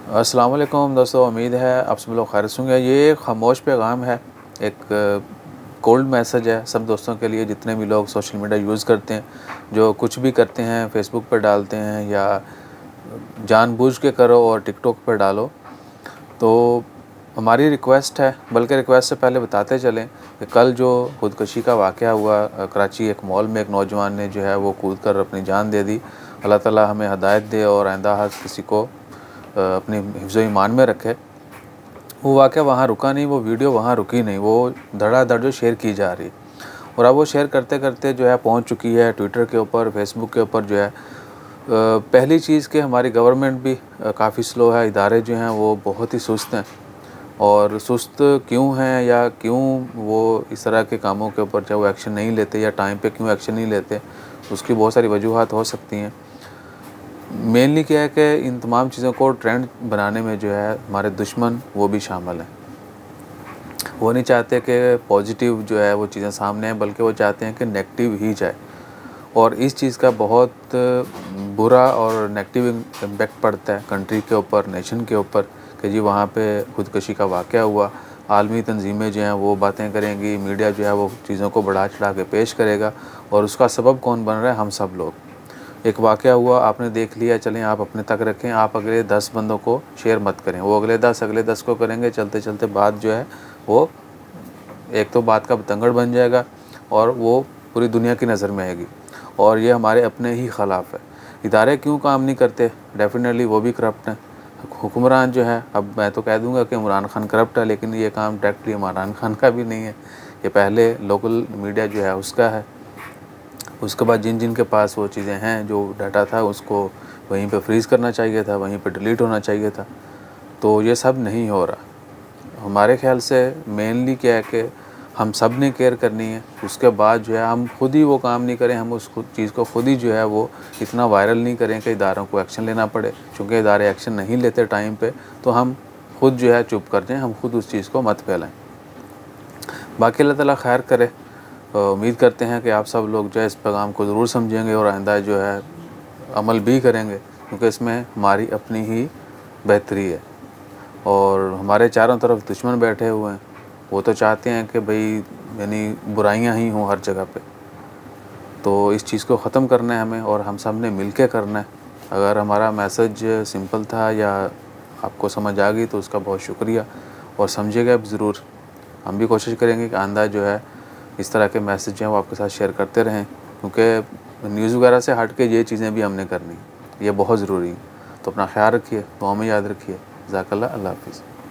السلام علیکم دوستو، امید ہے آپ سب لوگ خیریت سے ہوں گے۔ یہ ایک خاموش پیغام ہے، ایک کولڈ میسج ہے سب دوستوں کے لیے جتنے بھی لوگ سوشل میڈیا یوز کرتے ہیں، جو کچھ بھی کرتے ہیں فیس بک پہ ڈالتے ہیں یا جان بوجھ کے کرو اور ٹک ٹاک پہ ڈالو۔ تو ہماری ریکویسٹ ہے، بلکہ ریکویسٹ سے پہلے بتاتے چلیں کہ کل جو خودکشی کا واقعہ ہوا کراچی ایک مال میں، ایک نوجوان نے جو ہے وہ کود کر اپنی جان دے دی۔ اللہ تعالیٰ ہمیں ہدایت دے اور آئندہ ہر کسی کو اپنی حفظ و ایمان میں رکھے۔ وہ واقعہ وہاں رکا نہیں، وہ ویڈیو وہاں رکی نہیں، وہ دھڑا دھڑ جو شیئر کی جا رہی، اور اب وہ شیئر کرتے کرتے جو ہے پہنچ چکی ہے ٹویٹر کے اوپر، فیس بک کے اوپر جو ہے۔ پہلی چیز کہ ہماری گورنمنٹ بھی کافی سلو ہے، ادارے جو ہیں وہ بہت ہی سست ہیں، اور سست کیوں ہیں یا کیوں وہ اس طرح کے کاموں کے اوپر چاہے وہ ایکشن نہیں لیتے یا ٹائم پہ کیوں ایکشن نہیں لیتے، اس کی بہت ساری وجوہات ہو سکتی ہیں۔ مینلی کیا ہے کہ ان تمام چیزوں کو ٹرینڈ بنانے میں جو ہے ہمارے دشمن وہ بھی شامل ہیں۔ وہ نہیں چاہتے کہ پازیٹیو جو ہے وہ چیزیں سامنے ہیں، بلکہ وہ چاہتے ہیں کہ نیگیٹیو ہی جائے، اور اس چیز کا بہت برا اور نیگیٹیو امپیکٹ پڑتا ہے کنٹری کے اوپر، نیشن کے اوپر، کہ جی وہاں پہ خودکشی کا واقعہ ہوا۔ عالمی تنظیمیں جو ہیں وہ باتیں کریں گی، میڈیا جو ہے وہ چیزوں کو بڑھا چڑھا کے پیش کرے گا، اور اس کا سبب کون بن رہا ہے؟ ہم سب لوگ۔ ایک واقعہ ہوا، آپ نے دیکھ لیا، چلیں آپ اپنے تک رکھیں، آپ اگلے 10 بندوں کو شیئر مت کریں، وہ اگلے 10 کو کریں گے، چلتے چلتے بات جو ہے وہ ایک تو بات کا بتنگڑ بن جائے گا، اور وہ پوری دنیا کی نظر میں آئے گی، اور یہ ہمارے اپنے ہی خلاف ہے۔ ادارے کیوں کام نہیں کرتے؟ ڈیفینیٹلی وہ بھی کرپٹ ہیں۔ حکمران جو ہے، اب میں تو کہہ دوں گا کہ عمران خان کرپٹ ہے، لیکن یہ کام ڈائریکٹلی عمران خان کا بھی نہیں ہے، یہ پہلے لوکل میڈیا جو ہے اس کا ہے۔ اس کے بعد جن کے پاس وہ چیزیں ہیں، جو ڈاٹا تھا اس کو وہیں پہ فریز کرنا چاہیے تھا، وہیں پہ ڈیلیٹ ہونا چاہیے تھا، تو یہ سب نہیں ہو رہا۔ ہمارے خیال سے مینلی کیا ہے کہ ہم سب نے کیئر کرنی ہے، اس کے بعد جو ہے ہم خود ہی وہ کام نہیں کریں، ہم اس چیز کو خود ہی جو ہے وہ اتنا وائرل نہیں کریں کہ اداروں کو ایکشن لینا پڑے، چونکہ ادارے ایکشن نہیں لیتے ٹائم پہ، تو ہم خود جو ہے چپ کر جائیں، ہم خود اس چیز کو مت پھیلائیں۔ باقی اللہ تعالیٰ خیر کرے۔ امید کرتے ہیں کہ آپ سب لوگ جو ہے اس پیغام کو ضرور سمجھیں گے اور آئندہ جو ہے عمل بھی کریں گے، کیونکہ اس میں ہماری اپنی ہی بہتری ہے، اور ہمارے چاروں طرف دشمن بیٹھے ہوئے ہیں، وہ تو چاہتے ہیں کہ بھئی یعنی برائیاں ہی ہوں ہر جگہ پہ۔ تو اس چیز کو ختم کرنا ہے ہمیں، اور ہم سب نے مل کے کرنا ہے۔ اگر ہمارا میسج سمپل تھا یا آپ کو سمجھ آ گئی تو اس کا بہت شکریہ، اور سمجھے گا ضرور۔ ہم بھی کوشش کریں گے کہ آئندہ جو ہے اس طرح کے میسج ہیں وہ آپ کے ساتھ شیئر کرتے رہیں، کیونکہ نیوز وغیرہ سے ہٹ کے یہ چیزیں بھی ہم نے کرنی، یہ بہت ضروری ہیں۔ تو اپنا خیال رکھیے، دعاؤں میں یاد رکھیے۔ جزاک اللہ، اللہ حافظ۔